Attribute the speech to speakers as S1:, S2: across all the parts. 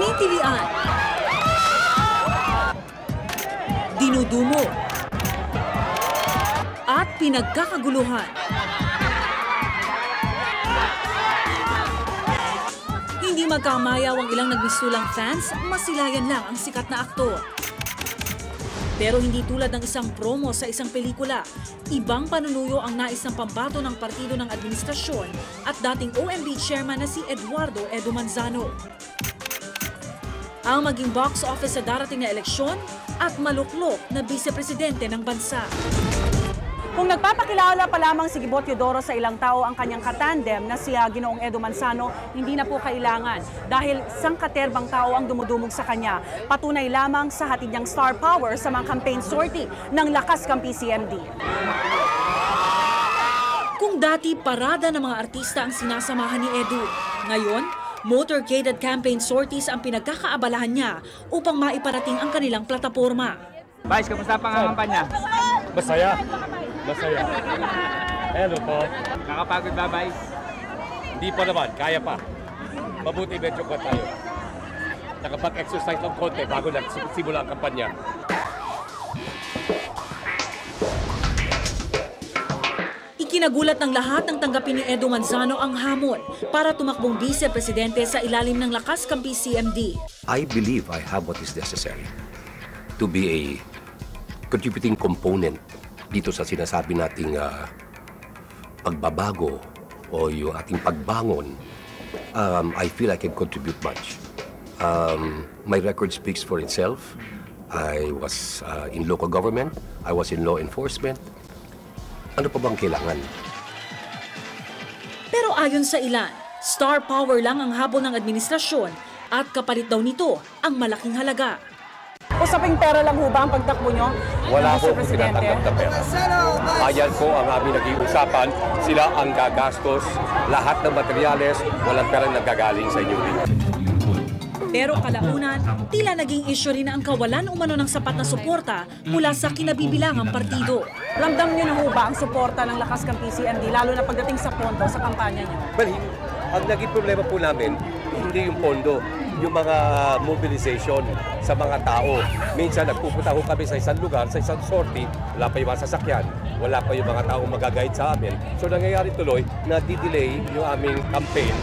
S1: tinitilian, dinudumo, at pinagkakaguluhan. Hindi magkamayaw ang ilang nagmisulang fans, masilayan lang ang sikat na aktor. Pero hindi tulad ng isang promo sa isang pelikula. Ibang panunuyo ang nais ng pambato ng partido ng administrasyon at dating OMB chairman na si Eduardo Edu Manzano. Ang maging box office sa darating na eleksyon at maluklok na vice-presidente ng bansa.
S2: Kung nagpapakilala pa lamang si Gibo Teodoro sa ilang tao ang kanyang katandem na si Ginoong Edu Manzano, hindi na po kailangan dahil sangkaterbang tao ang dumudumog sa kanya. Patunay lamang sa hatid niyang star power sa mga campaign sortie ng Lakas Kampi CMD.
S1: Kung dati parada ng mga artista ang sinasamahan ni Edu, ngayon motorcaded campaign sorties ang pinagkakaabalahan niya upang maiparating ang kanilang plataporma.
S3: Vice, kamusta pa ang kampanya?
S4: Masaya. Masaya. Hello po.
S3: Nakapagod ba, Vice?
S4: Hindi pa naman, kaya pa. Mabuti medyo ko tayo. Nakapag-exercise ng konti bago nagsimula ang kampanya.
S1: Ikinagulat ng lahat ng tanggapin ni Edu Manzano ang hamon para tumakbong vice-presidente sa ilalim ng Lakas Kampi CMD.
S5: I believe I have what is necessary to be a contributing component dito sa sinasabi nating pagbabago o yung ating pagbangon. I feel I can contribute much. My record speaks for itself. I was in local government. I was in law enforcement. Ano pa bang kailangan?
S1: Pero ayon sa ilan, star power lang ang habol ng administrasyon at kapalit daw nito ang malaking halaga.
S2: Usaping pera lang ho ba ang pagtakbo nyo?
S4: Wala po akong tinatanggap na pera. Ayan po ang aming naging usapan. Sila ang gagastos. Lahat ng materyales, walang perang nagagaling sa inyo rin.
S1: Pero kalaunan, tila naging isyu rin ang kawalan umano ng sapat na suporta mula sa kinabibilangang partido.
S2: Ramdam nyo na ho ba ang suporta ng Lakas Kampi CMD, lalo na pagdating sa pondo sa kampanya nyo?
S4: Well, ang naging problema po namin, hindi yung pondo, yung mga mobilization sa mga tao. Minsan nagpupunta ho kami sa isang lugar, sa isang sortie, wala pa yung mga sasakyan, wala pa yung mga taong mag-guide sa amin. So nangyayari tuloy na di-delay yung aming campaign.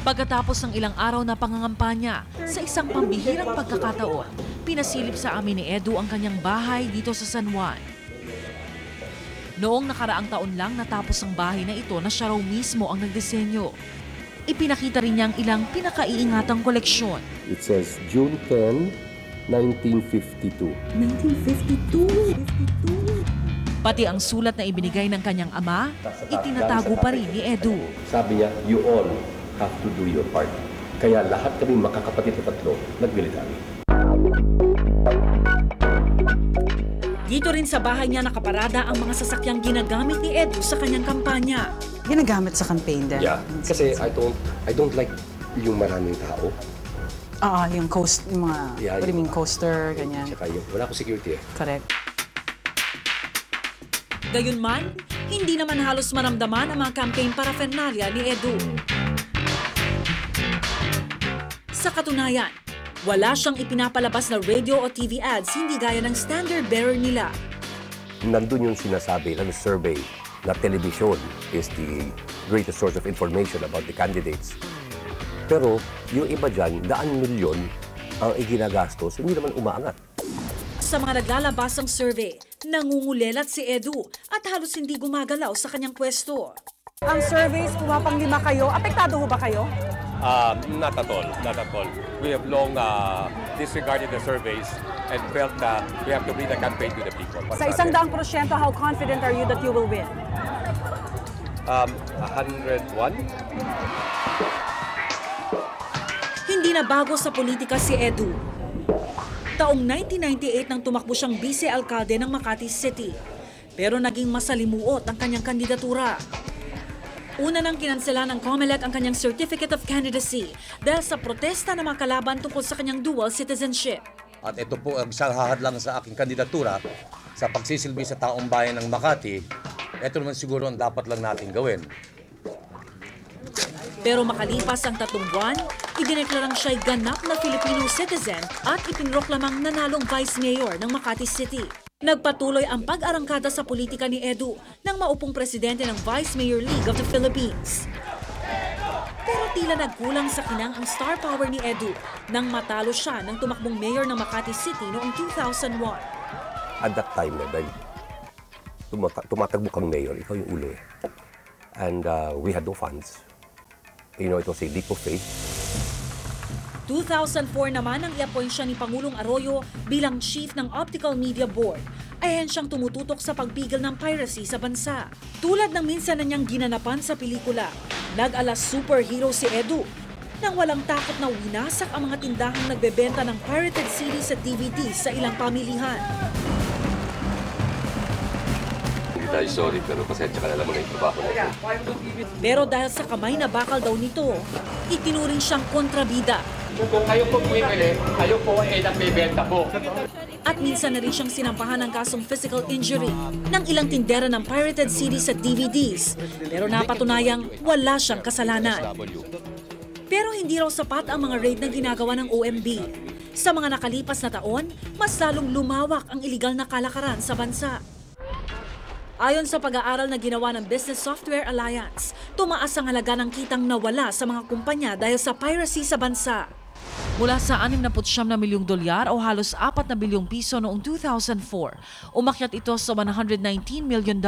S1: Pagkatapos ng ilang araw na pangangampanya, sa isang pambihirang pagkakataon, pinasilip sa amin ni Edu ang kanyang bahay dito sa San Juan. Noong nakaraang taon lang natapos ang bahay na ito na siya raw mismo ang nagdisenyo. Ipinakita rin niya ang ilang pinakaiingatang koleksyon.
S5: It says June 10, 1952.
S1: 1952? Pati ang sulat na ibinigay ng kanyang ama, itinatago pa rin ni Edu.
S5: Sabi niya, you all have to do your part. Kaya lahat kami makakapatid na tatlo, nag-military.
S1: Dito rin sa bahay niya nakaparada ang mga sasakyang ginagamit ni Edu sa kanyang kampanya.
S2: Ginagamit sa campaign din?
S5: Yeah, kasi I don't like yung maraming tao.
S2: Yung mga,
S5: Yeah,
S2: what do you mean, coaster, ganyan.
S5: Saka yung, wala ko security eh.
S2: Correct.
S1: Gayunman, hindi naman halos maramdaman ang mga campaign paraphernalia ni Edu. Sa katunayan, wala siyang ipinapalabas na radio o TV ads hindi gaya ng standard bearer nila.
S5: Nandun yung sinasabi ng survey na television is the greatest source of information about the candidates. Pero yung iba dyan, daan milyon ang iginagastos, hindi naman umaangat.
S1: Sa mga naglalabasang survey, nangungulelat si Edu at halos hindi gumagalaw sa kanyang pwesto.
S2: Ang surveys, pumapang 5 kayo, apektado ho ba kayo?
S4: Not at all, not at all. We have long disregarded the surveys and felt that we have to bring the campaign to the people.
S2: Sa 100%, how confident are you that you will win?
S4: 101?
S1: Hindi na bago sa politika si Edu. Taong 1998 nang tumakbo siyang vice-alkalde ng Makati City. Pero naging masalimuot ang kanyang kandidatura. Una nang kinansela ng COMELEC ang kanyang Certificate of Candidacy dahil sa protesta ng mga kalaban tungkol sa kanyang dual citizenship.
S6: At ito po ang isang hahadlang sa aking kandidatura sa pagsisilbi sa taong bayan ng Makati. Ito naman siguro ang dapat lang natin gawin.
S1: Pero makalipas ang 3 buwan, Idineklarang siya'y ganap na Filipino citizen at ipinroklamang nanalong Vice Mayor ng Makati City. Nagpatuloy ang pag-arangkada sa politika ni Edu nang maupong presidente ng Vice Mayor League of the Philippines. Pero tila nagkulang sa kinang ang star power ni Edu nang matalo siya ng tumakbong mayor ng Makati City noong 2001.
S5: At that time, dahil tumatakbo kang mayor, ikaw yung ulo eh. And we had no funds. You know, it was a leap of faith.
S1: 2004 naman nang i-appoint siya ni Pangulong Arroyo bilang chief ng Optical Media Board. Ahensyang tumututok sa pagpigil ng piracy sa bansa. Tulad ng minsan na niyang ginanapan sa pelikula, nag-alas superhero si Edu nang walang takot na winasak ang mga tindahang nagbebenta ng pirated CDs at DVDs sa ilang pamilihan.
S5: Hindi tayo sorry, pero pasensya ka na naman yung trabaho natin.
S1: Pero dahil sa kamay na bakal daw nito, itinuring siyang kontrabida.
S3: Kung kayo po bumibili, kayo po ay nagbebenta po.
S1: At minsan na rin siyang sinampahan ng kasong physical injury ng ilang tindera ng pirated CDs at DVDs. Pero napatunayang wala siyang kasalanan. Pero hindi raw sapat ang mga raid na ginagawa ng OMB. Sa mga nakalipas na taon, mas lalong lumawak ang iligal na kalakaran sa bansa. Ayon sa pag-aaral na ginawa ng Business Software Alliance, tumaas ang halaga ng kitang nawala sa mga kumpanya dahil sa piracy sa bansa. Mula sa 69 na milyong dolyar o halos 4 na bilyong piso noong 2004, umakyat ito sa $119 million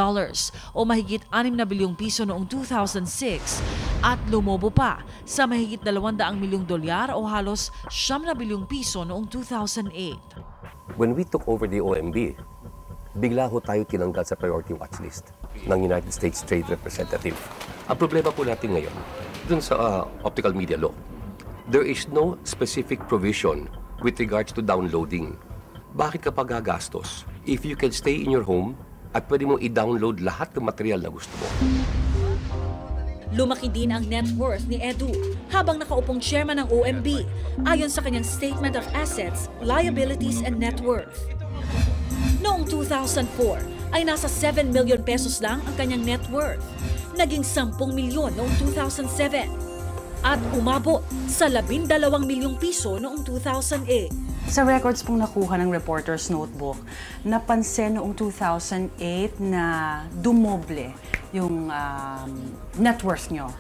S1: o mahigit 6 na bilyong piso noong 2006 at lumobo pa sa mahigit 200 milyong dolyar o halos 9 na bilyong piso noong 2008.
S5: When we took over the OMB, bigla ho tayo tinanggal sa priority watch list ng United States Trade Representative. Ang problema po natin ngayon, dun sa optical media law, there is no specific provision with regards to downloading. Bakit kapag gagastos? If you can stay in your home at pwede mong i-download lahat ng material na gusto mo.
S1: Lumaki din ang net worth ni Edu habang nakaupong chairman ng OMB ayon sa kanyang Statement of Assets, Liabilities and Net Worth. Noong 2004 ay nasa 7 million pesos lang ang kanyang net worth. Naging 10 milyon noong 2007 at umabot sa 12 milyong piso noong 2008.
S2: Sa records pong nakuha ng Reporter's Notebook, napansin noong 2008 na dumoble yung net worth nyo.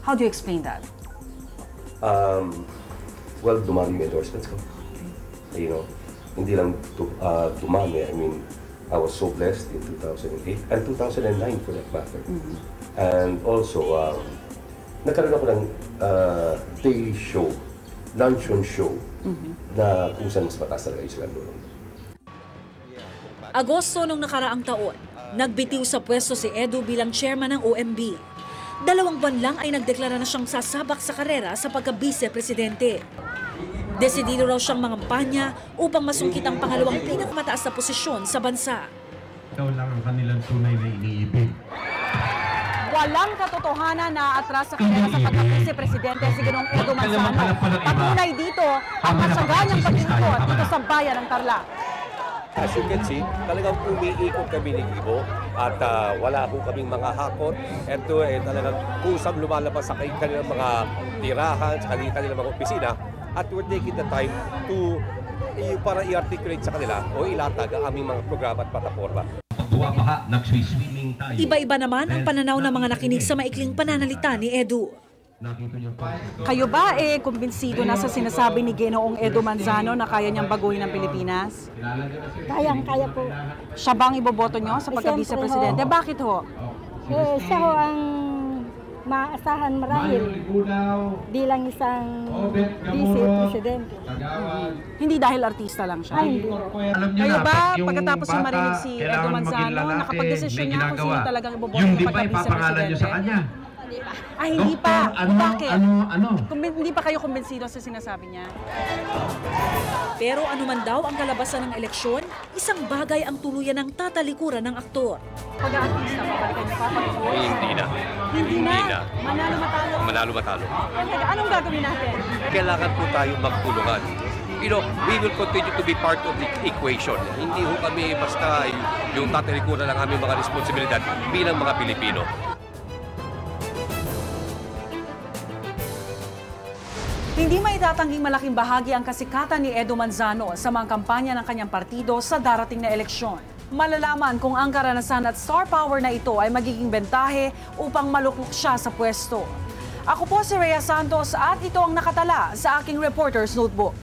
S2: How do you explain that?
S5: Well, dumami yung endorsements ko. You know, hindi lang dumami. I mean, I was so blessed in 2008 and 2009 for that matter. And also, nagkaroon ako ng daily show, luncheon show, na kung saan mas mataas talaga yung sweldo.
S1: Agosto nung nakaraang taon, nagbitiw sa pwesto si Edu bilang chairman ng OMB. 2 buwan lang ay nagdeklara na siyang sasabak sa karera sa pagka-vice-presidente. Desidido raw siyang mangampanya upang masungkit ang pangalawang pinakamataas na posisyon sa bansa.
S7: Ikaw lang ang kanilang tunay na iniibig.
S2: Walang katotohanan na atras sa kanila sa pagka-vice-presidente si Ginoong Edu Manzano. Patunay dito ang masaganyang paglingkod dito sa bayan ng Tarlac.
S4: As you can see, talagang umiikot kami ni Gibo at wala po kaming mga hakot. Ito ay talagang kusang lumalabas sa kanilang mga tirahan, sa kanilang mga opisina. At we're taking the time to para i-articulate sa kanila o ilatag ang aming mga programa at plataforma.
S1: Iba-iba naman ang pananaw ng mga nakinig sa maikling pananalita ni Edu.
S2: Kayo ba kumbinsido na sa sinasabi ni Ginoong Edu Manzano na kaya niyang baguhin ang Pilipinas?
S8: Kaya po.
S2: Siya bang iboboto niyo sa pagka-vice-presidente? Bakit ho?
S8: Siya ho ang maasahan marahil bilang isang vice-presidente.
S2: Hindi dahil artista lang siya.
S8: Ay, hindi.
S2: Kayo ba, pagkatapos yung marinig si Edu Manzano, nakapag-desisyon niya kung sino talagang iboboto
S7: yung
S2: niya
S7: di ba ipapangalan niyo sa kanya?
S2: Ay, hindi pa. Bakit?
S7: Ano?
S2: Hindi pa kayo kumbinsido sa sinasabi niya?
S1: Pero anuman daw ang kalabasan ng eleksyon, isang bagay ang tuluyan ng tatalikuran ng aktor.
S2: Pag-aartista, babalikan niyo pa?
S5: Hindi na.
S2: Hindi na. Manalo-matalo.
S5: Manalo-matalo.
S2: Anong gagawin natin?
S5: Kailangan po tayo magtulungan. You know, we will continue to be part of the equation. Hindi ho kami basta yung tatalikuran ng aming mga responsibilidad bilang mga Pilipino.
S2: Hindi maitatanging malaking bahagi ang kasikatan ni Edu Manzano sa mga kampanya ng kanyang partido sa darating na eleksyon. Malalaman kung ang karanasan at star power na ito ay magiging bentahe upang maluklok siya sa pwesto. Ako po si Rhea Santos at ito ang nakatala sa aking Reporter's Notebook.